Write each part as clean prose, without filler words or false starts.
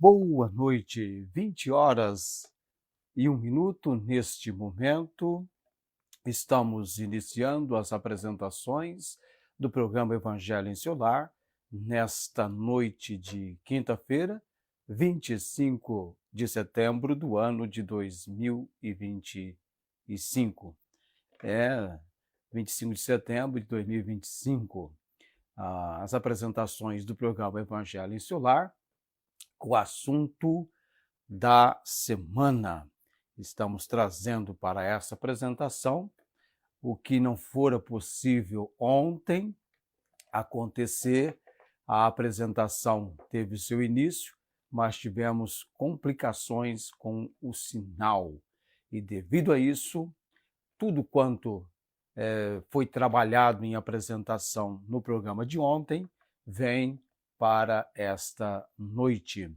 Boa noite, 20h01 neste momento. Estamos iniciando as apresentações do programa Evangelho em Seu Lar, nesta noite de quinta-feira, 25 de setembro do ano de 2025. 25 de setembro de 2025. As apresentações do programa Evangelho em Seu Lar, o assunto da semana. Estamos trazendo para essa apresentação o que não fora possível ontem acontecer. A apresentação teve seu início, mas tivemos complicações com o sinal. E devido a isso, tudo quanto foi trabalhado em apresentação no programa de ontem vem para esta noite.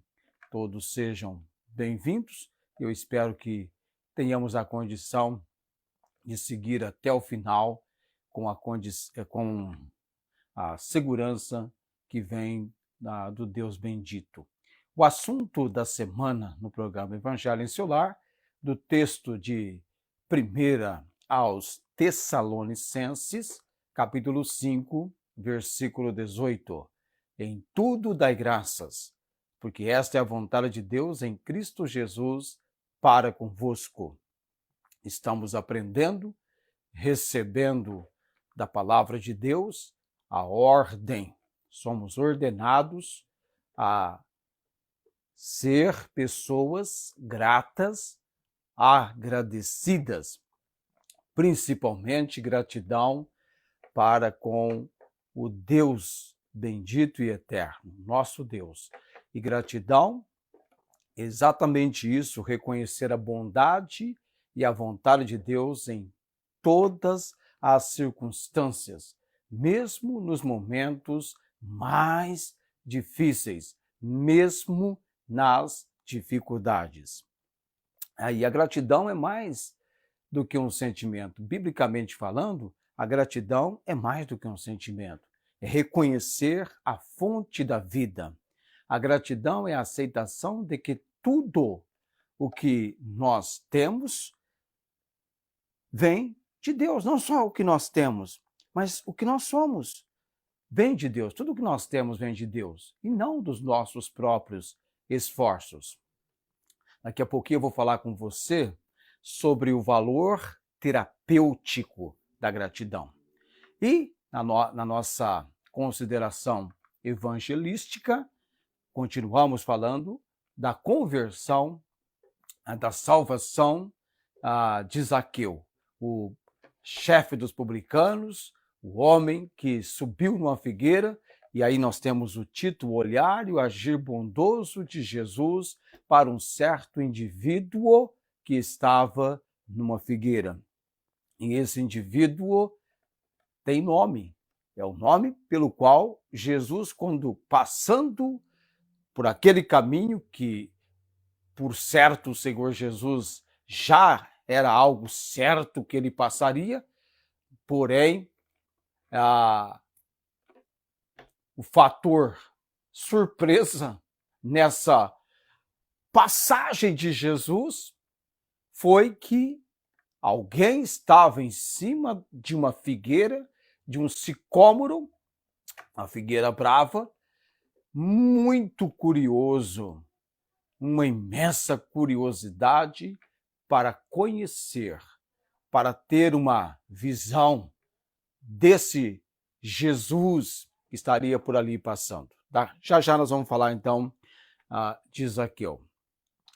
Todos sejam bem-vindos. Eu espero que tenhamos a condição de seguir até o final com a segurança que vem do Deus bendito. O assunto da semana no programa Evangelho em Seu Lar, do texto de 1 aos Tessalonicenses, capítulo 5, versículo 18. Em tudo dai graças, porque esta é a vontade de Deus em Cristo Jesus para convosco. Estamos aprendendo, recebendo da palavra de Deus a ordem. Somos ordenados a ser pessoas gratas, agradecidas, principalmente gratidão para com o Deus bendito e eterno, nosso Deus. E gratidão, exatamente isso, reconhecer a bondade e a vontade de Deus em todas as circunstâncias, mesmo nos momentos mais difíceis, mesmo nas dificuldades. Aí a gratidão é mais do que um sentimento. Biblicamente falando, a gratidão é mais do que um sentimento. É reconhecer a fonte da vida. A gratidão é a aceitação de que tudo o que nós temos vem de Deus. Não só o que nós temos, mas o que nós somos vem de Deus. Tudo o que nós temos vem de Deus e não dos nossos próprios esforços. Daqui a pouquinho eu vou falar com você sobre o valor terapêutico da gratidão. E na nossa consideração evangelística, continuamos falando da conversão, da salvação de Zaqueu, o chefe dos publicanos, o homem que subiu numa figueira, e aí nós temos o título, o olhar e o agir bondoso de Jesus para um certo indivíduo que estava numa figueira. E esse indivíduo tem nome, é o nome pelo qual Jesus, quando passando por aquele caminho que, por certo, o Senhor Jesus já era algo certo que ele passaria, porém, o fator surpresa nessa passagem de Jesus foi que alguém estava em cima de uma figueira, de um sicômoro, uma figueira brava, muito curioso, uma imensa curiosidade para conhecer, para ter uma visão desse Jesus que estaria por ali passando. Já já nós vamos falar então de Zaqueu.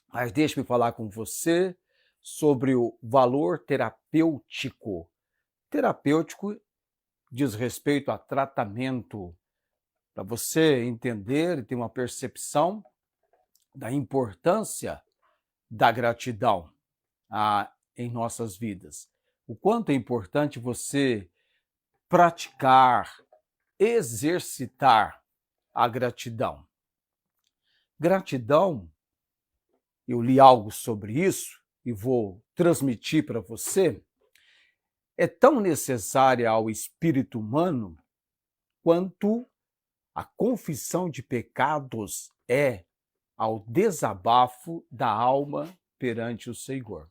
Mas deixe-me falar com você sobre o valor terapêutico. Terapêutico diz respeito a tratamento, para você entender e ter uma percepção da importância da gratidão em nossas vidas. O quanto é importante você praticar, exercitar a gratidão. Gratidão, eu li algo sobre isso e vou transmitir para você, é tão necessária ao espírito humano quanto a confissão de pecados é ao desabafo da alma perante o Senhor.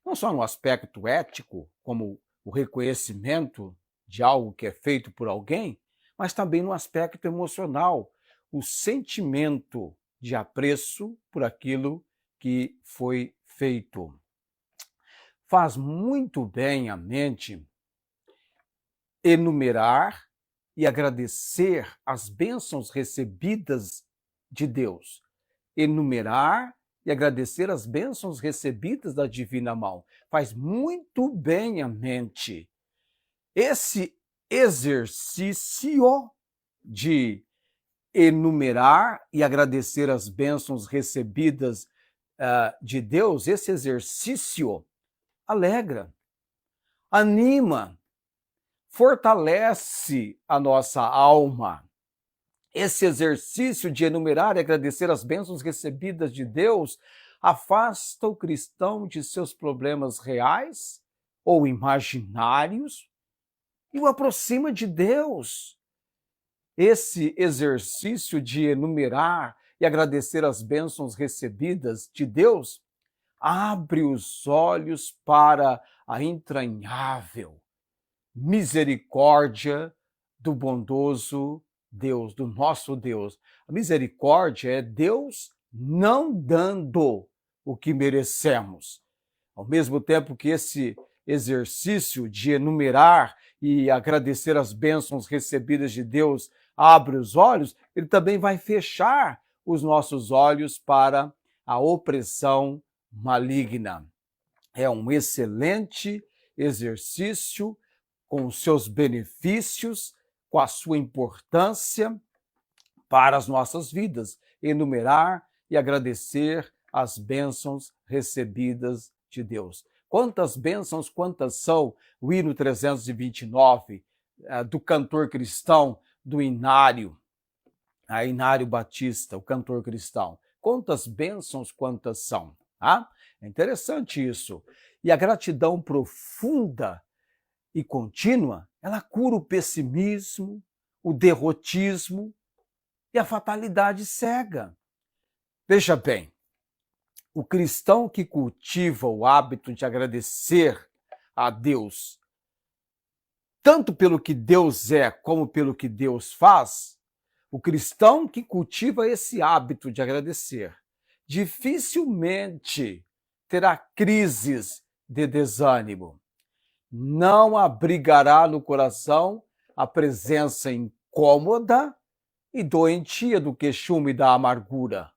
Não só no aspecto ético, como o reconhecimento de algo que é feito por alguém, mas também no aspecto emocional, o sentimento de apreço por aquilo que foi feito. Faz muito bem à mente enumerar e agradecer as bênçãos recebidas de Deus. Enumerar e agradecer as bênçãos recebidas da divina mão. Faz muito bem à mente. Esse exercício de enumerar e agradecer as bênçãos recebidas de Deus, esse exercício alegra, anima, fortalece a nossa alma. Esse exercício de enumerar e agradecer as bênçãos recebidas de Deus afasta o cristão de seus problemas reais ou imaginários e o aproxima de Deus. Esse exercício de enumerar e agradecer as bênçãos recebidas de Deus abre os olhos para a entranhável misericórdia do bondoso Deus, do nosso Deus. A misericórdia é Deus não dando o que merecemos. Ao mesmo tempo que esse exercício de enumerar e agradecer as bênçãos recebidas de Deus abre os olhos, ele também vai fechar os nossos olhos para a opressão maligna. É um excelente exercício com os seus benefícios, com a sua importância para as nossas vidas, enumerar e agradecer as bênçãos recebidas de Deus. Quantas bênçãos, quantas são? O hino 329 do cantor cristão, do Inário, Inário Batista, o cantor cristão. Quantas bênçãos, quantas são? Ah? É interessante isso. E a gratidão profunda e contínua, ela cura o pessimismo, o derrotismo e a fatalidade cega. Veja bem, o cristão que cultiva o hábito de agradecer a Deus, tanto pelo que Deus é como pelo que Deus faz, o cristão que cultiva esse hábito de agradecer, dificilmente terá crises de desânimo. Não abrigará no coração a presença incômoda e doentia do queixume da amargura.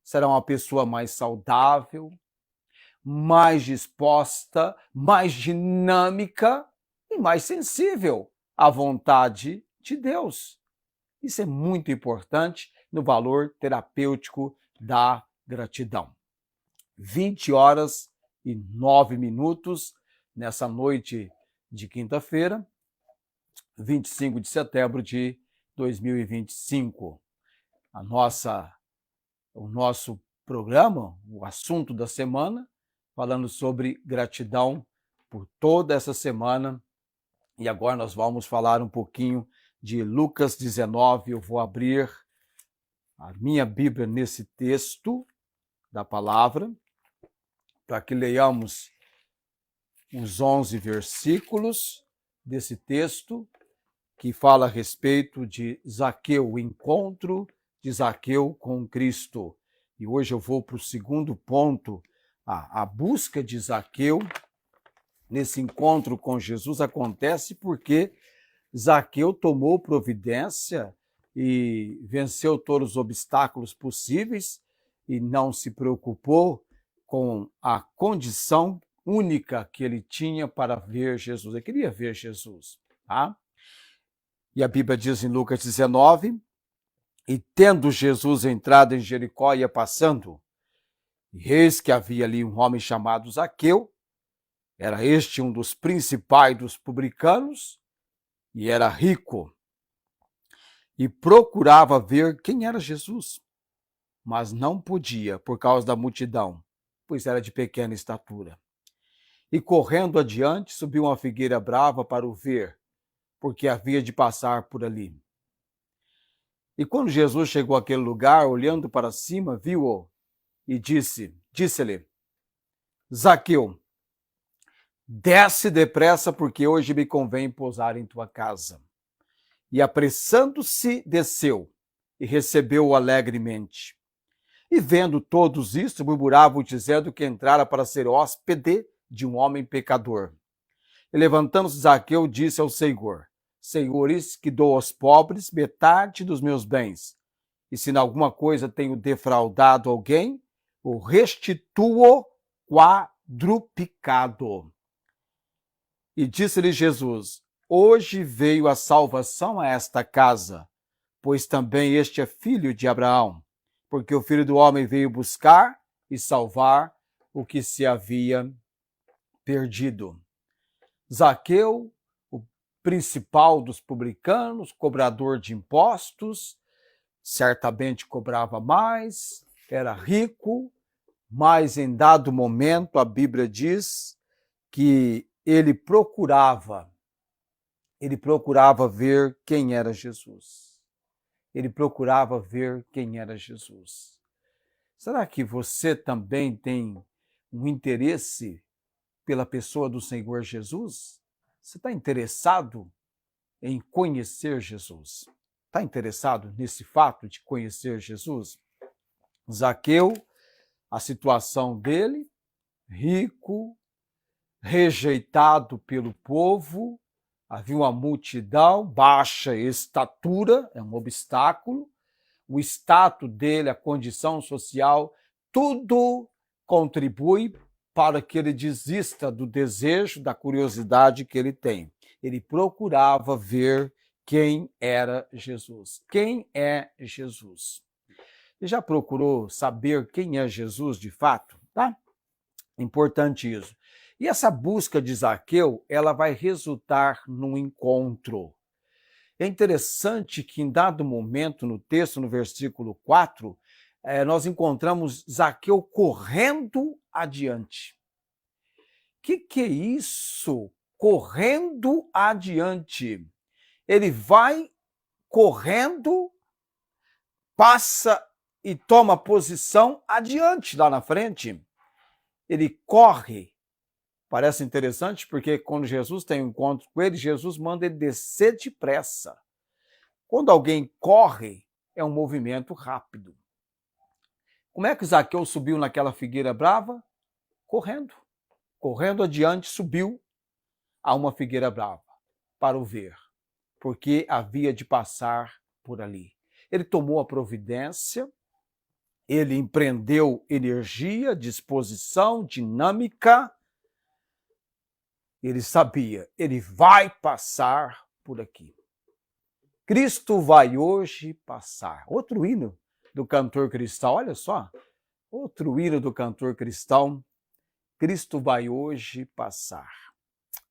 Será uma pessoa mais saudável, mais disposta, mais dinâmica e mais sensível à vontade de Deus. Isso é muito importante no valor terapêutico da gratidão. 20h09 nessa noite de quinta-feira, 25 de setembro de 2025. O nosso programa, o assunto da semana, falando sobre gratidão por toda essa semana. E agora nós vamos falar um pouquinho de Lucas 19. Eu vou abrir a minha Bíblia nesse texto da palavra, para que leiamos os 11 versículos desse texto, que fala a respeito de Zaqueu, o encontro de Zaqueu com Cristo. E hoje eu vou para o segundo ponto, a busca de Zaqueu nesse encontro com Jesus acontece porque Zaqueu tomou providência e venceu todos os obstáculos possíveis e não se preocupou com a condição única que ele tinha para ver Jesus. Ele queria ver Jesus, tá? E a Bíblia diz em Lucas 19, e tendo Jesus entrado em Jericó, ia passando, e eis que havia ali um homem chamado Zaqueu, era este um dos principais dos publicanos, e era rico, e procurava ver quem era Jesus, mas não podia por causa da multidão, pois era de pequena estatura. E correndo adiante, subiu uma figueira brava para o ver, porque havia de passar por ali. E quando Jesus chegou àquele lugar, olhando para cima, viu-o e disse-lhe, Zaqueu, desce depressa, porque hoje me convém pousar em tua casa. E apressando-se, desceu e recebeu-o alegremente. E vendo todos isto, murmuravam, dizendo que entrara para ser hóspede de um homem pecador. E levantando-se Zaqueu, disse ao Senhor, Senhor, eis que dou aos pobres metade dos meus bens. E se em alguma coisa tenho defraudado alguém, o restituo quadruplicado. E disse-lhe Jesus, hoje veio a salvação a esta casa, pois também este é filho de Abraão, porque o Filho do Homem veio buscar e salvar o que se havia perdido. Zaqueu, o principal dos publicanos, cobrador de impostos, certamente cobrava mais, era rico, mas em dado momento a Bíblia diz que ele procurava ver quem era Jesus. Ele procurava ver quem era Jesus. Será que você também tem um interesse pela pessoa do Senhor Jesus? Você está interessado em conhecer Jesus? Está interessado nesse fato de conhecer Jesus? Zaqueu, a situação dele, rico, rejeitado pelo povo, havia uma multidão, baixa estatura, é um obstáculo, o status dele, a condição social, tudo contribui para que ele desista do desejo, da curiosidade que ele tem. Ele procurava ver quem era Jesus. Quem é Jesus? Você já procurou saber quem é Jesus de fato? Tá? Importante isso. E essa busca de Zaqueu, ela vai resultar num encontro. É interessante que em dado momento no texto, no versículo 4, nós encontramos Zaqueu correndo adiante. O que é isso? Correndo adiante. Ele vai correndo, passa e toma posição adiante lá na frente. Ele corre. Parece interessante porque quando Jesus tem um encontro com ele, Jesus manda ele descer depressa. Quando alguém corre, é um movimento rápido. Como é que Zaqueu subiu naquela figueira brava? Correndo. Correndo adiante, subiu a uma figueira brava para o ver, porque havia de passar por ali. Ele tomou a providência, ele empreendeu energia, disposição, dinâmica. Ele sabia, ele vai passar por aqui. Cristo vai hoje passar. Outro hino do cantor cristão, olha só. Outro hino do cantor cristão. Cristo vai hoje passar.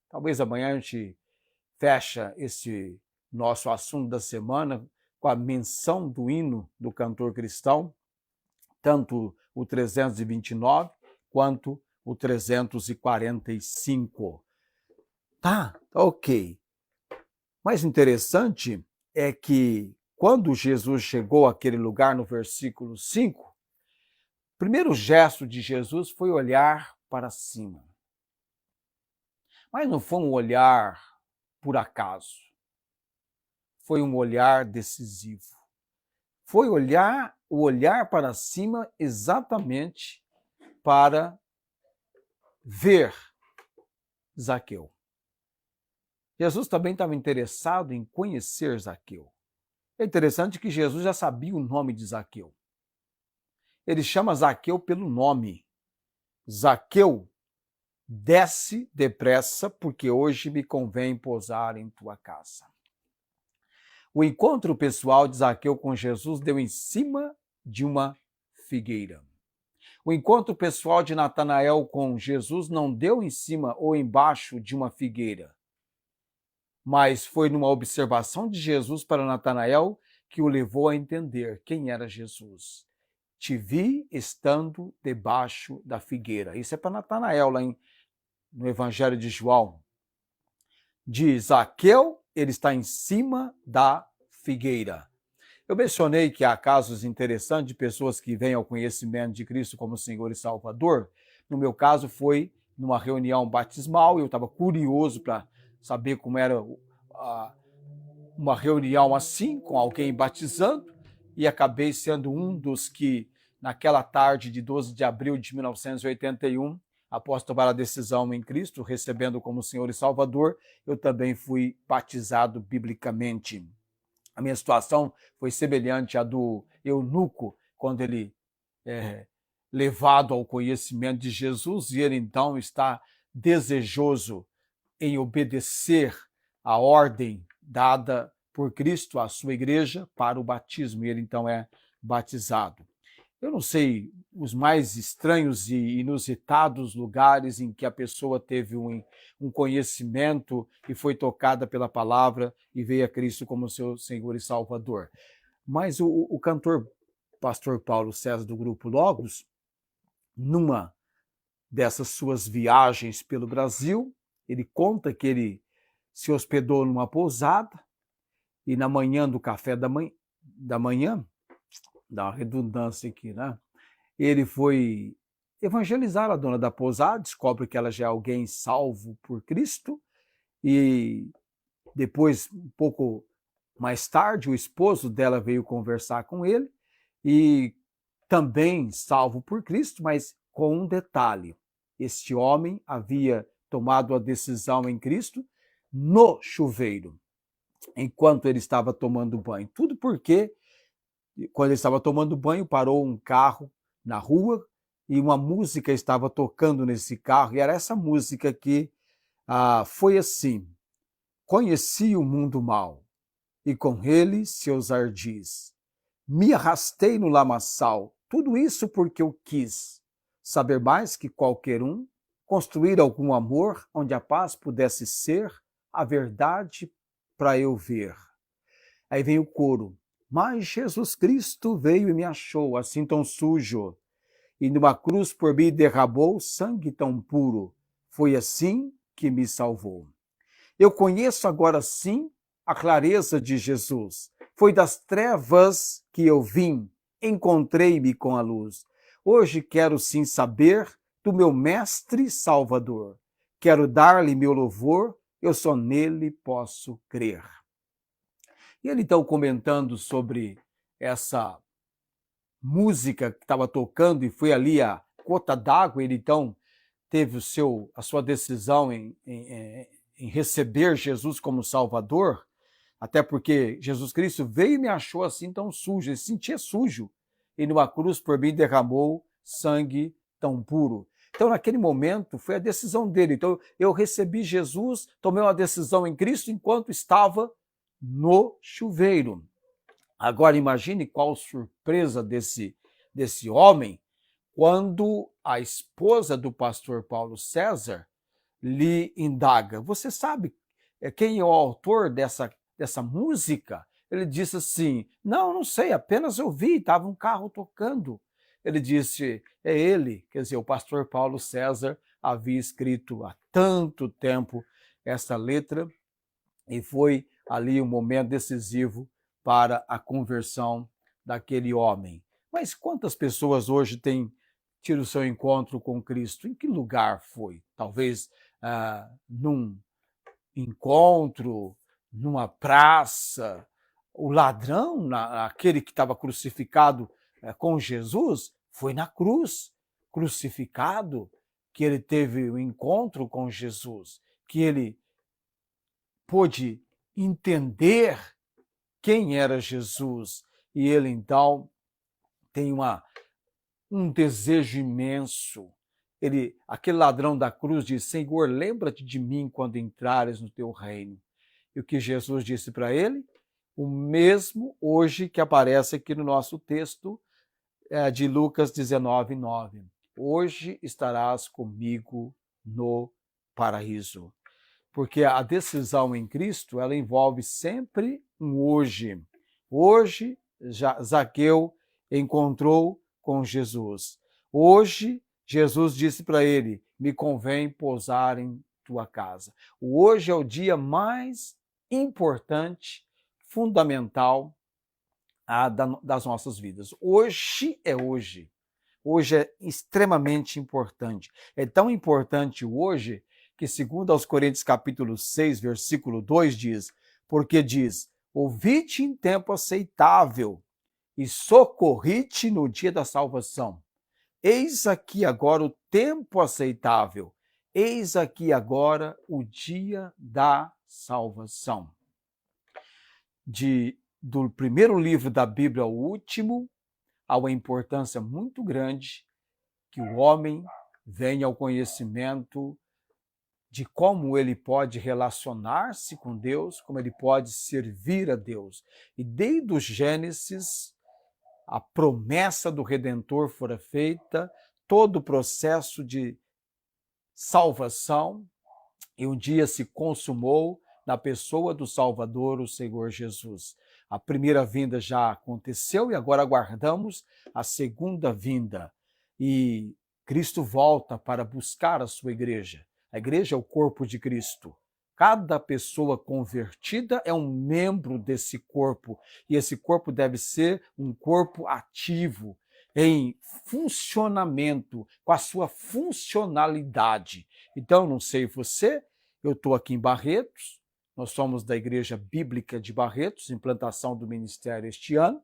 Talvez amanhã a gente fecha esse nosso assunto da semana com a menção do hino do cantor cristão, tanto o 329 quanto o 345. Tá, ok. Mais interessante é que quando Jesus chegou àquele lugar no versículo 5, o primeiro gesto de Jesus foi olhar para cima. Mas não foi um olhar por acaso. Foi um olhar decisivo. Foi o olhar para cima exatamente para ver Zaqueu. Jesus também estava interessado em conhecer Zaqueu. É interessante que Jesus já sabia o nome de Zaqueu. Ele chama Zaqueu pelo nome. Zaqueu, desce depressa, porque hoje me convém pousar em tua casa. O encontro pessoal de Zaqueu com Jesus deu em cima de uma figueira. O encontro pessoal de Natanael com Jesus não deu em cima ou embaixo de uma figueira, mas foi numa observação de Jesus para Natanael que o levou a entender quem era Jesus. Te vi estando debaixo da figueira. Isso é para Natanael, lá no Evangelho de João. De Zaqueu, ele está em cima da figueira. Eu mencionei que há casos interessantes de pessoas que vêm ao conhecimento de Cristo como Senhor e Salvador. No meu caso, foi numa reunião batismal, eu estava curioso para saber como era uma reunião assim, com alguém batizando, e acabei sendo um dos que, naquela tarde de 12 de abril de 1981, após tomar a decisão em Cristo, recebendo como Senhor e Salvador, eu também fui batizado biblicamente. A minha situação foi semelhante à do eunuco, quando ele é levado ao conhecimento de Jesus, e ele então está desejoso em obedecer a ordem dada por Cristo à sua igreja para o batismo, e ele então é batizado. Eu não sei os mais estranhos e inusitados lugares em que a pessoa teve um conhecimento e foi tocada pela palavra e veio a Cristo como seu Senhor e Salvador. Mas o cantor pastor Paulo César do Grupo Logos, numa dessas suas viagens pelo Brasil, ele conta que ele se hospedou numa pousada e na manhã do café da manhã, dá uma redundância aqui, né? Ele foi evangelizar a dona da pousada, descobre que ela já é alguém salvo por Cristo, e depois, um pouco mais tarde, o esposo dela veio conversar com ele, e também salvo por Cristo, mas com um detalhe: este homem havia tomado a decisão em Cristo no chuveiro, enquanto ele estava tomando banho. Tudo porque, quando ele estava tomando banho, parou um carro na rua e uma música estava tocando nesse carro, e era essa música que foi assim: conheci o mundo mau, e com ele seus ardis. Me arrastei no lamaçal, tudo isso porque eu quis saber mais que qualquer um, construir algum amor onde a paz pudesse ser, a verdade para eu ver. Aí vem o coro: mas Jesus Cristo veio e me achou assim tão sujo, e numa cruz por mim derramou sangue tão puro. Foi assim que me salvou. Eu conheço agora sim a clareza de Jesus. Foi das trevas que eu vim, encontrei-me com a luz. Hoje quero sim saber do meu Mestre Salvador. Quero dar-lhe meu louvor, eu só nele posso crer. E ele então, comentando sobre essa música que estava tocando, e foi ali a gota d'água, ele então teve a sua decisão em receber Jesus como Salvador, até porque Jesus Cristo veio e me achou assim tão sujo, ele se sentia sujo, e numa cruz por mim derramou sangue tão puro. Então, naquele momento, foi a decisão dele. Então, eu recebi Jesus, tomei uma decisão em Cristo enquanto estava no chuveiro. Agora, imagine qual surpresa desse homem quando a esposa do pastor Paulo César lhe indaga: você sabe quem é o autor dessa música? Ele disse assim: não sei, apenas eu vi, estava um carro tocando. Ele disse: é ele, quer dizer, o pastor Paulo César havia escrito há tanto tempo essa letra, e foi ali um momento decisivo para a conversão daquele homem. Mas quantas pessoas hoje têm tido o seu encontro com Cristo? Em que lugar foi? Talvez num encontro, numa praça. O ladrão, aquele que estava crucificado com Jesus, foi na cruz, crucificado, que ele teve o encontro com Jesus, que ele pôde entender quem era Jesus, e ele então tem um desejo imenso. Aquele ladrão da cruz diz: Senhor, lembra-te de mim quando entrares no teu reino. E o que Jesus disse para ele? O mesmo hoje que aparece aqui no nosso texto de Lucas 19:9. Hoje estarás comigo no paraíso. Porque a decisão em Cristo, ela envolve sempre um hoje. Hoje, Zaqueu encontrou com Jesus. Hoje, Jesus disse para ele: me convém pousar em tua casa. O hoje é o dia mais importante, fundamental das nossas vidas. Hoje é hoje. Hoje é extremamente importante. É tão importante hoje que, segundo aos Coríntios capítulo 6, versículo 2, diz, porque diz, ouvi-te em tempo aceitável e socorri-te no dia da salvação. Eis aqui agora o tempo aceitável. Eis aqui agora o dia da salvação. Do primeiro livro da Bíblia ao último, há uma importância muito grande que o homem venha ao conhecimento de como ele pode relacionar-se com Deus, como ele pode servir a Deus. E desde o Gênesis, a promessa do Redentor fora feita, todo o processo de salvação, e um dia se consumou na pessoa do Salvador, o Senhor Jesus. A primeira vinda já aconteceu e agora aguardamos a segunda vinda. E Cristo volta para buscar a sua igreja. A igreja é o corpo de Cristo. Cada pessoa convertida é um membro desse corpo. E esse corpo deve ser um corpo ativo, em funcionamento, com a sua funcionalidade. Então, não sei você, eu estou aqui em Barretos, nós somos da Igreja Bíblica de Barretos, implantação do ministério este ano.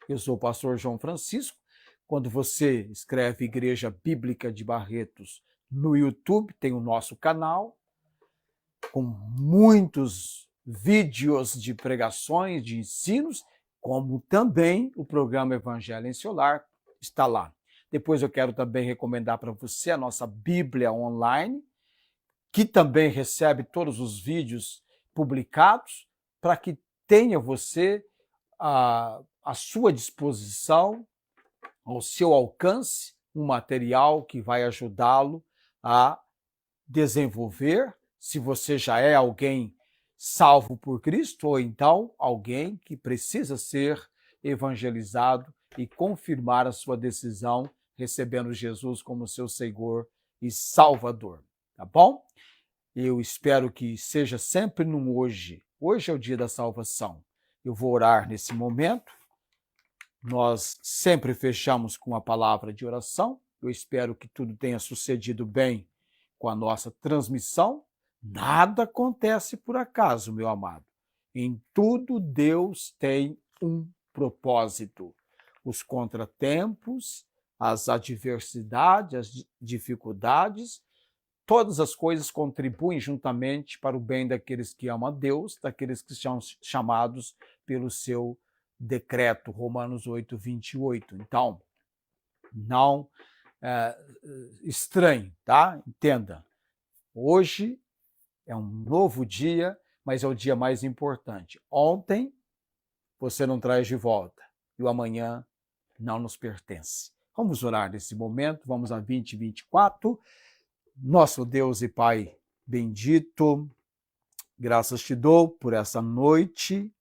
Eu sou o pastor João Francisco. Quando você escreve Igreja Bíblica de Barretos no YouTube, tem o nosso canal, com muitos vídeos de pregações, de ensinos, como também o programa Evangelho em Seu Lar está lá. Depois eu quero também recomendar para você a nossa Bíblia online, que também recebe todos os vídeos publicados, para que tenha você à sua disposição, ao seu alcance, um material que vai ajudá-lo a desenvolver, se você já é alguém salvo por Cristo, ou então alguém que precisa ser evangelizado e confirmar a sua decisão, recebendo Jesus como seu Senhor e Salvador. Tá bom? Eu espero que seja sempre no hoje. Hoje é o dia da salvação. Eu vou orar nesse momento. Nós sempre fechamos com a palavra de oração. Eu espero que tudo tenha sucedido bem com a nossa transmissão. Nada acontece por acaso, meu amado. Em tudo Deus tem um propósito. Os contratempos, as adversidades, as dificuldades, todas as coisas contribuem juntamente para o bem daqueles que amam a Deus, daqueles que são chamados pelo seu decreto, Romanos 8, 28. Então, não estranhe, tá? Entenda. Hoje é um novo dia, mas é o dia mais importante. Ontem você não traz de volta e o amanhã não nos pertence. Vamos orar nesse momento, vamos a 2024. Nosso Deus e Pai bendito, graças te dou por essa noite,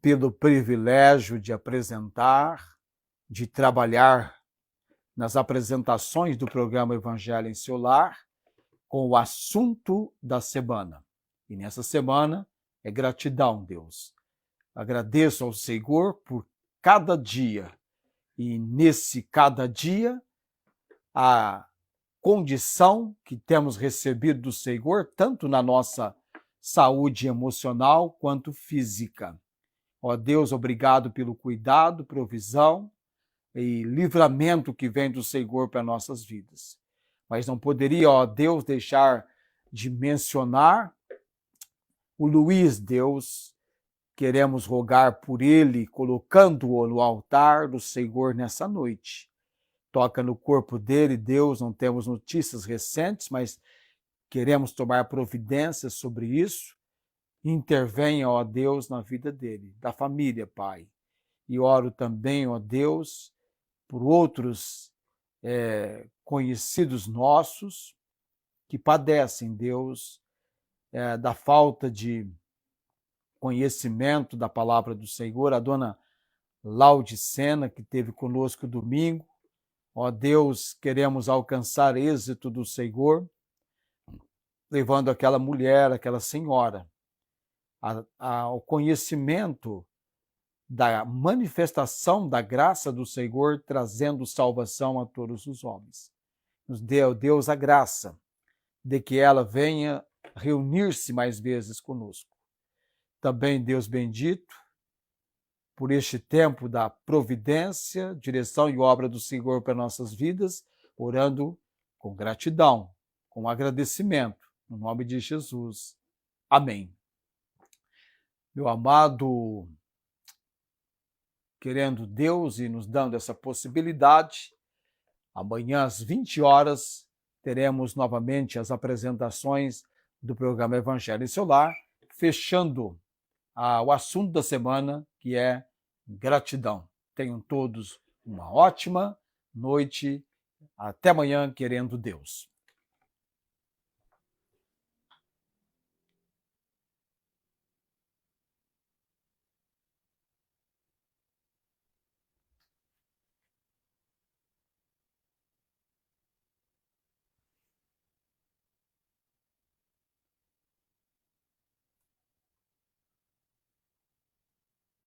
pelo privilégio de apresentar, de trabalhar nas apresentações do programa Evangelho em Seu Lar, com o assunto da semana. E nessa semana é gratidão, Deus. Agradeço ao Senhor por cada dia. E nesse cada dia, a condição que temos recebido do Senhor, tanto na nossa saúde emocional quanto física. Ó Deus, obrigado pelo cuidado, provisão e livramento que vem do Senhor para nossas vidas. Mas não poderia, ó Deus, deixar de mencionar o Luiz, Deus. Queremos rogar por ele, colocando-o no altar do Senhor nessa noite. Toca no corpo dele, Deus, não temos notícias recentes, mas queremos tomar providências sobre isso. Intervenha, ó Deus, na vida dele, da família, Pai. E oro também, ó Deus, por outros conhecidos nossos que padecem, Deus, da falta de conhecimento da palavra do Senhor. A dona Laudicena, que esteve conosco domingo. Ó Deus, queremos alcançar êxito do Senhor, levando aquela mulher, aquela senhora, ao conhecimento da manifestação da graça do Senhor, trazendo salvação a todos os homens. Nos deu Deus a graça de que ela venha reunir-se mais vezes conosco. Também, Deus bendito, por este tempo da providência, direção e obra do Senhor para nossas vidas, orando com gratidão, com agradecimento, no nome de Jesus. Amém. Meu amado, querendo Deus e nos dando essa possibilidade, amanhã às 20 horas teremos novamente as apresentações do programa Evangelho em Seu Lar, fechando o assunto da semana, que é gratidão. Tenham todos uma ótima noite. Até amanhã, querendo Deus.